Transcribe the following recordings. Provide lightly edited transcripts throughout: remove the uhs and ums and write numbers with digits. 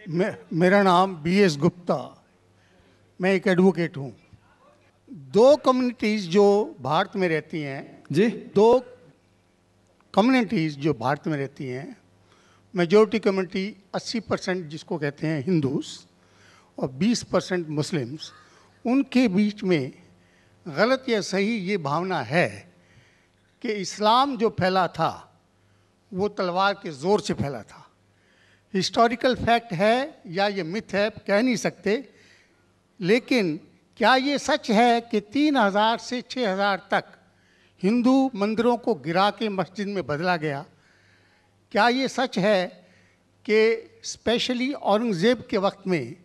मेरा नाम BS गुप्ता, मैं एक एडवोकेट हूँ। दो कम्युनिटीज़ जो भारत में रहती हैं जी, दो कम्युनिटीज़ जो भारत में रहती हैं, मेजॉरिटी कम्युनिटी 80% जिसको कहते हैं हिंदूस और 20% मुस्लिम्स, उनके बीच में गलत या सही ये भावना है कि इस्लाम जो फैला था वो तलवार के ज़ोर से फैला था। हिस्टोरिकल फैक्ट है या ये मिथ है कह नहीं सकते, लेकिन क्या ये सच है कि 3000 से 6000 तक हिंदू मंदिरों को गिरा के मस्जिद में बदला गया? क्या ये सच है कि स्पेशली औरंगज़ेब के वक्त में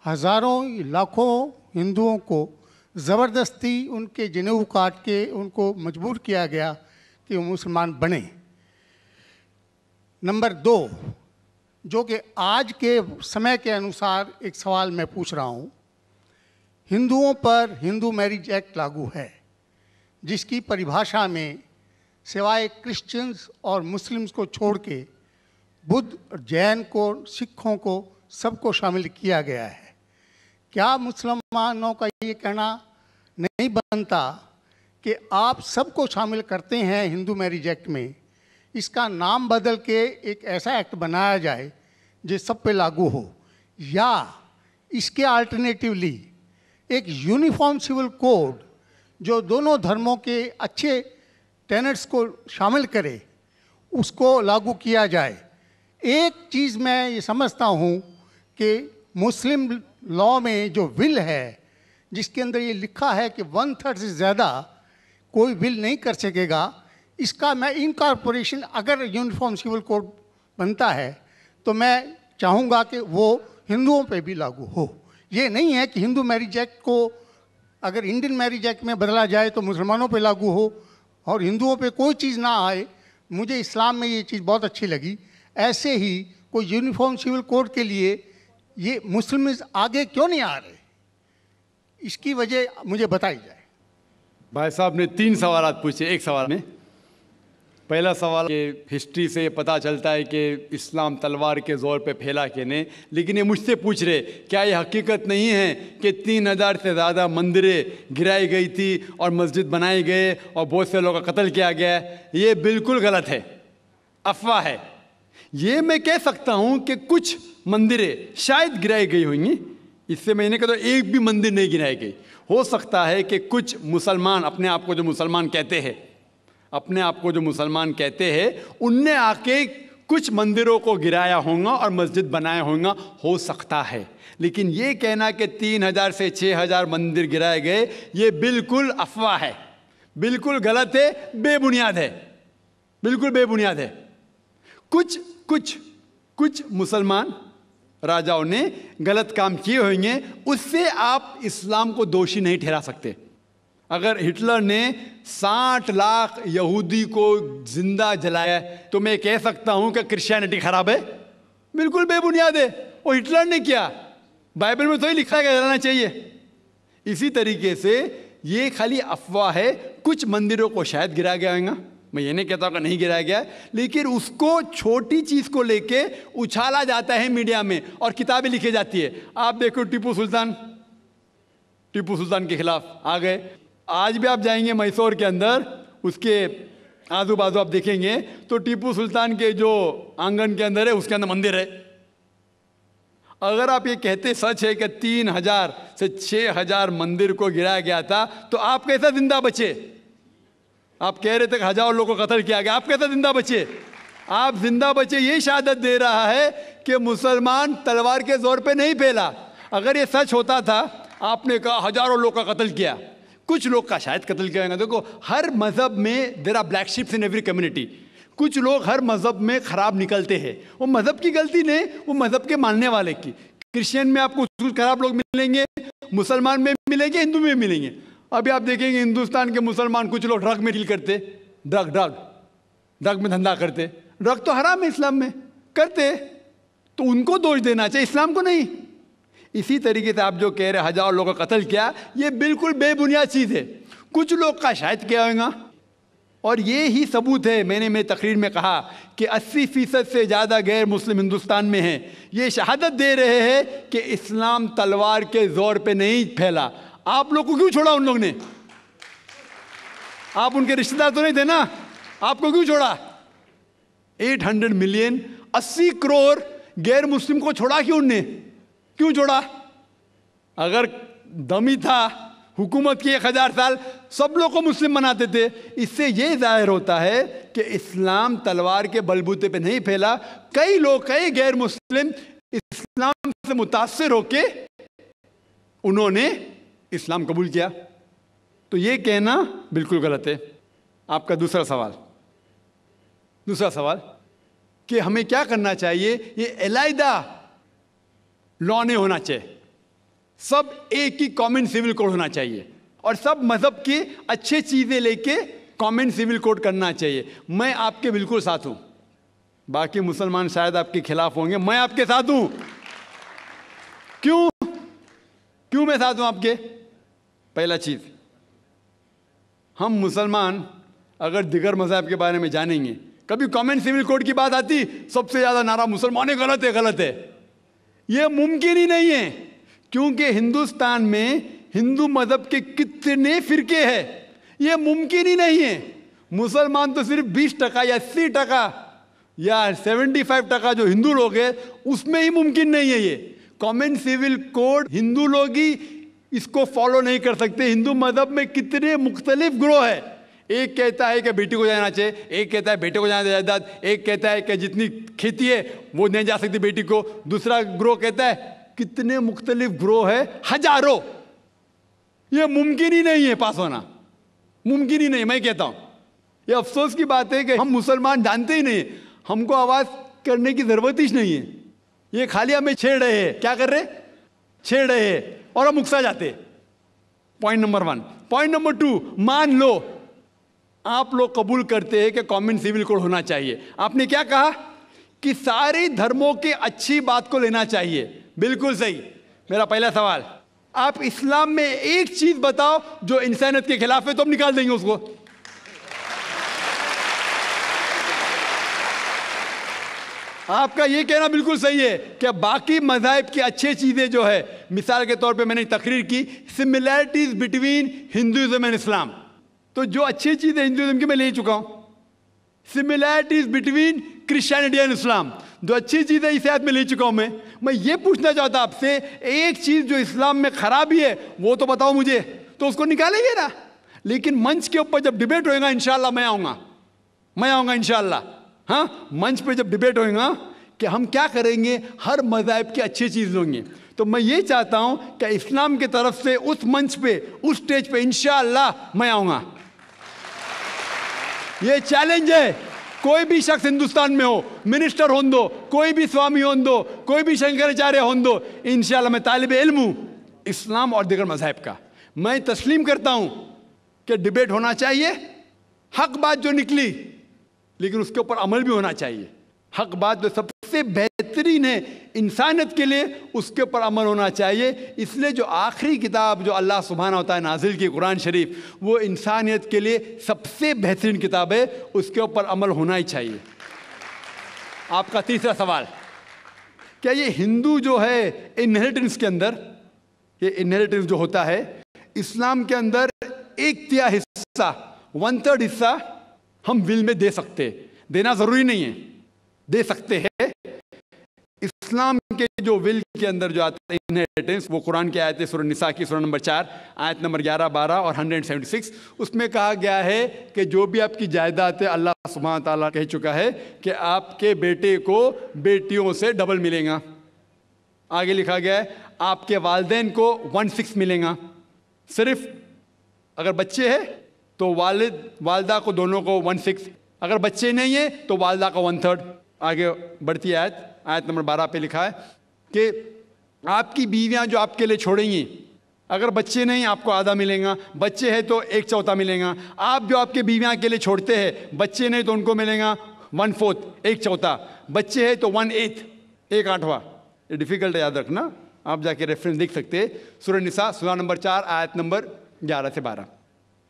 हज़ारों लाखों हिंदुओं को ज़बरदस्ती उनके जनेऊ काट के उनको मजबूर किया गया कि वो मुसलमान बने? नंबर 2, जो कि आज के समय के अनुसार एक सवाल मैं पूछ रहा हूँ, हिंदुओं पर हिंदू मैरिज एक्ट लागू है जिसकी परिभाषा में सिवाय क्रिश्चियंस और मुस्लिम्स को छोड़ के बुद्ध, जैन को, सिखों को, सबको शामिल किया गया है। क्या मुसलमानों का ये कहना नहीं बनता कि आप सबको शामिल करते हैं हिंदू मैरिज एक्ट में, इसका नाम बदल के एक ऐसा एक्ट बनाया जाए जो सब पे लागू हो, या इसके अल्टरनेटिवली एक यूनिफॉर्म सिविल कोड जो दोनों धर्मों के अच्छे टेनेट्स को शामिल करे उसको लागू किया जाए? एक चीज़ मैं ये समझता हूँ कि मुस्लिम लॉ में जो विल है, जिसके अंदर ये लिखा है कि 1/3 से ज़्यादा कोई विल नहीं कर सकेगा, इसका मैं इनकॉर्पोरेशन अगर यूनिफॉर्म सिविल कोड बनता है तो मैं चाहूँगा कि वो हिंदुओं पे भी लागू हो। ये नहीं है कि हिंदू मैरिज एक्ट को अगर इंडियन मैरिज एक्ट में बदला जाए तो मुसलमानों पे लागू हो और हिंदुओं पे कोई चीज़ ना आए। मुझे इस्लाम में ये चीज़ बहुत अच्छी लगी। ऐसे ही कोई यूनिफॉर्म सिविल कोड के लिए ये मुस्लिम आगे क्यों नहीं आ रहे, इसकी वजह मुझे बताई जाए। भाई साहब ने 3 सवाल पूछे एक सवाल में। पहला सवाल कि हिस्ट्री से ये पता चलता है कि इस्लाम तलवार के ज़ोर पे फैला कि नहीं, लेकिन ये मुझसे पूछ रहे क्या ये हकीकत नहीं है कि 3000 से ज़्यादा मंदिरें गिराई गई थी और मस्जिद बनाए गए और बहुत से लोगों का कत्ल किया गया? ये बिल्कुल गलत है, अफवाह है। ये मैं कह सकता हूँ कि कुछ मंदिरें शायद गिराई गई होंगी, इससे मैंने कहा तो एक भी मंदिर नहीं गिराई गई। हो सकता है कि कुछ मुसलमान अपने आप को जो मुसलमान कहते हैं उनने आके कुछ मंदिरों को गिराया होगा और मस्जिद बनाया होगा, हो सकता है। लेकिन ये कहना कि 3000 से 6000 मंदिर गिराए गए, ये बिल्कुल अफवाह है, बिल्कुल गलत है, बेबुनियाद है, बिल्कुल बेबुनियाद है। कुछ मुसलमान राजाओं ने गलत काम किए होंगे, उससे आप इस्लाम को दोषी नहीं ठहरा सकते। अगर हिटलर ने 60 लाख यहूदी को जिंदा जलाया तो मैं कह सकता हूं कि क्रिश्चियनिटी खराब है? बिल्कुल बेबुनियाद है। वो हिटलर ने किया, बाइबल में तो ही लिखा है कि जलाना चाहिए। इसी तरीके से ये खाली अफवाह है। कुछ मंदिरों को शायद गिराया गया होगा, मैं ये नहीं कहता कि नहीं गिराया गया, लेकिन उसको छोटी चीज़ को लेके उछाला जाता है मीडिया में और किताबें लिखी जाती है। आप देखो टीपू सुल्तान के खिलाफ आ गए। आज भी आप जाएंगे मैसूर के अंदर, उसके आजू बाजू आप देखेंगे तो टीपू सुल्तान के जो आंगन के अंदर है उसके अंदर मंदिर है। अगर आप ये कहते सच है कि 3000 से 6000 मंदिर को गिराया गया था तो आप कैसा जिंदा बचे? आप कह रहे थे कि हजारों लोगों को कत्ल किया गया, आप कैसा जिंदा बचे? आप जिंदा बचे ये शहादत दे रहा है कि मुसलमान तलवार के जोर पे नहीं फैला। अगर ये सच होता था, आपने कहा हजारों लोग का कत्ल किया, कुछ लोग का शायद कत्ल किया गया। देखो हर मजहब में there are black sheeps in every community. कुछ लोग हर मजहब में खराब निकलते हैं, वो मजहब की गलती नहीं, वो मजहब के मानने वाले की। क्रिश्चियन में आपको कुछ खराब लोग मिलेंगे, मुसलमान में मिलेंगे, हिंदू में मिलेंगे। अभी आप देखेंगे हिंदुस्तान के मुसलमान कुछ लोग ड्रग में डील करते, ड्रग में धंधा करते। ड्रग तो हराम है इस्लाम में, करते तो उनको दोष देना चाहिए, इस्लाम को नहीं। इसी तरीके से आप जो कह रहे हजारों लोगों का कत्ल किया, ये बिल्कुल बेबुनियाद चीज़ है। कुछ लोग का शायद किया होगा और ये ही सबूत है, मैंने मेरी तकरीर में कहा कि 80% से ज़्यादा गैर मुस्लिम हिंदुस्तान में हैं। ये शहादत दे रहे हैं कि इस्लाम तलवार के ज़ोर पे नहीं फैला। आप लोग को क्यों छोड़ा उन लोग ने? आप उनके रिश्तेदार तो नहीं थे ना, आपको क्यों छोड़ा? 800 मिलियन 80 करोड़ गैर मुस्लिम को छोड़ा क्यों उनने? क्यों छोड़ा? अगर दम ही था, हुकूमत की 1000 साल सब लोग को मुस्लिम बनाते थे। इससे ये जाहिर होता है कि इस्लाम तलवार के बलबूते पे नहीं फैला। कई लोग, कई गैर मुस्लिम इस्लाम से मुतासिर होके उन्होंने इस्लाम कबूल किया। तो ये कहना बिल्कुल गलत है। आपका दूसरा सवाल कि हमें क्या करना चाहिए? ये अलहदा लॉ नहीं होना चाहिए, सब एक ही कॉमन सिविल कोड होना चाहिए और सब मजहब की अच्छी चीजें लेके कॉमन सिविल कोड करना चाहिए। मैं आपके बिल्कुल साथ हूं। बाकी मुसलमान शायद आपके खिलाफ होंगे, मैं आपके साथ हूं। क्यों मैं साथ हूं आपके? पहला चीज, हम मुसलमान अगर दिगर मजहब के बारे में जानेंगे, कभी कॉमन सिविल कोड की बात आती, सबसे ज्यादा नारा मुसलमान गलत है। यह मुमकिन ही नहीं है, क्योंकि हिंदुस्तान में हिंदू मजहब के कितने फिरके हैं, यह मुमकिन ही नहीं है। मुसलमान तो सिर्फ 20% या 80% या 75% जो हिंदू लोग हैं, उसमें ही मुमकिन नहीं है। ये कॉमन सिविल कोड हिंदू लोग ही इसको फॉलो नहीं कर सकते। हिंदू मजहब में कितने मुख्तलिफ ग्रोह है। एक कहता है कि बेटी को जाना चाहिए, एक कहता है बेटे को जाना जायदाद, एक कहता है कि जितनी खेती है वो नहीं जा सकती बेटी को, दूसरा ग्रोह कहता है। कितने मुख्तलिफ ग्रोह है, हजारों। ये मुमकिन ही नहीं है पास होना, मुमकिन ही नहीं। मैं कहता हूं ये अफसोस की बात है कि हम मुसलमान जानते ही नहीं, हमको आवाज करने की जरूरत ही नहीं है। ये खाली हमें छेड़ रहे हैं। क्या कर रहे? छेड़ रहे हैं और हम उकसा जाते। Point number 1। पॉइंट नंबर 2, मान लो आप लोग कबूल करते हैं कि कॉमन सिविल कोड होना चाहिए। आपने क्या कहा कि सारे धर्मों की अच्छी बात को लेना चाहिए। बिल्कुल सही। मेरा पहला सवाल, आप इस्लाम में एक चीज बताओ जो इंसानियत के खिलाफ है, तो हम निकाल देंगे उसको। आपका यह कहना बिल्कुल सही है कि बाकी मज़ाहिब की अच्छी चीजें जो है, मिसाल के तौर पे मैंने तकरीर की similarities between Hinduism and Islam, तो जो अच्छी चीजें हिंदुइज्म की मैं ले चुका हूं। Similarities between Christianity and Islam, जो अच्छी चीजें इस आयत में ले चुका हूं। मैं ये पूछना चाहता आपसे, एक चीज जो इस्लाम में खराबी है वो तो बताओ मुझे, तो उसको निकालेंगे ना। लेकिन मंच के ऊपर जब डिबेट होएगा, इंशाल्लाह मैं आऊंगा इंशाल्लाह। हाँ, मंच पे जब डिबेट होएगा कि हम क्या करेंगे, हर मज़हब की अच्छी चीज लेंगे। तो मैं ये चाहता हूं कि इस्लाम की तरफ से उस मंच पे, उस स्टेज पे इंशाल्लाह मैं आऊंगा। ये चैलेंज है। कोई भी शख्स हिंदुस्तान में हो, मिनिस्टर हों दो, कोई भी स्वामी हों दो, कोई भी शंकराचार्य हों दो, इंशाल्लाह मैं तालिब इल्म हूं इस्लाम और दीगर मज़हब का। मैं तस्लीम करता हूं कि डिबेट होना चाहिए, हक बात जो निकली, लेकिन उसके ऊपर अमल भी होना चाहिए। हक बात जो सबसे बेहतरीन है इंसानियत के लिए, उसके ऊपर अमल होना चाहिए। इसलिए जो आखिरी किताब जो अल्लाह सुब्हानहू व तआला नाजिल की कुरान शरीफ, वो इंसानियत के लिए सबसे बेहतरीन किताब है, उसके ऊपर अमल होना ही चाहिए। आपका तीसरा सवाल, क्या ये हिंदू जो है इनहेरिटेंस के अंदर, ये इनहेरिटेंस जो होता है इस्लाम के अंदर, 1/3 हिस्सा, 1/3 हिस्सा हम विल में दे सकते, देना जरूरी नहीं है, दे सकते हैं। इस्लाम के जो विल के अंदर जो आता है इनहेरिटेंस, वो कुरान की आयत है सूरह निसा की सूरह नंबर 4 आयत नंबर 11, 12 और 176। उसमें कहा गया है कि जो भी आपकी जायदाद है, अल्लाह सुब्हानहू व तआला कह चुका है कि आपके बेटे को बेटियों से डबल मिलेगा। आगे लिखा गया है आपके वालिदैन को 1/6 मिलेगा। सिर्फ अगर बच्चे हैं तो वालिद वालदा को दोनों को 1/6, अगर बच्चे नहीं है तो वालदा का 1/3। आगे बढ़ती आयत नंबर 12 पे लिखा है कि आपकी बीवियां जो आपके लिए छोड़ेंगी, अगर बच्चे नहीं आपको आधा मिलेगा, बच्चे हैं तो 1/4 मिलेगा। आप जो आपके बीवियां के लिए छोड़ते हैं, बच्चे नहीं तो उनको मिलेगा 1/4, 1/4, बच्चे हैं तो 1/8, 1/8। ये डिफिकल्ट है, याद रखना, आप जाके रेफरेंस देख सकते हैं, सूरह निसा सूरह नंबर 4 आयत नंबर 11 से 12।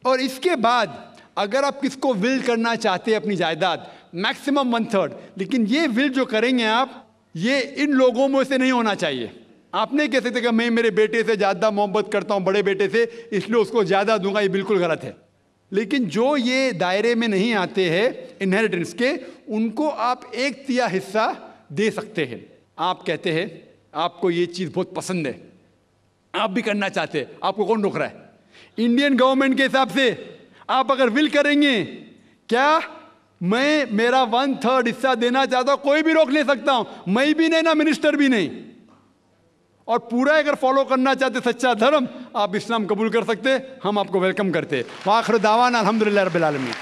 और इसके बाद अगर आप किसको विल करना चाहते हैं अपनी जायदाद, मैक्सिमम 1/3, लेकिन ये विल जो करेंगे आप, ये इन लोगों में से नहीं होना चाहिए। आप नहीं कह सकते कि मैं मेरे बेटे से ज़्यादा मोहब्बत करता हूँ, बड़े बेटे से, इसलिए उसको ज़्यादा दूंगा, ये बिल्कुल गलत है। लेकिन जो ये दायरे में नहीं आते हैं इनहेरिटेंस के, उनको आप 1/3 हिस्सा दे सकते हैं। आप कहते हैं आपको ये चीज़ बहुत पसंद है, आप भी करना चाहते हैं, आपको कौन रोक रहा है? इंडियन गवर्नमेंट के हिसाब से आप अगर विल करेंगे, क्या मैं मेरा 1/3 हिस्सा देना चाहता हूं, कोई भी रोक ले सकता हूं, मैं भी नहीं, ना मिनिस्टर भी नहीं। और पूरा अगर फॉलो करना चाहते सच्चा धर्म, आप इस्लाम कबूल कर सकते, हम आपको वेलकम करते। वाखिर दावाना अल्हम्दुलिल्लाह रब्बिल आलमीन।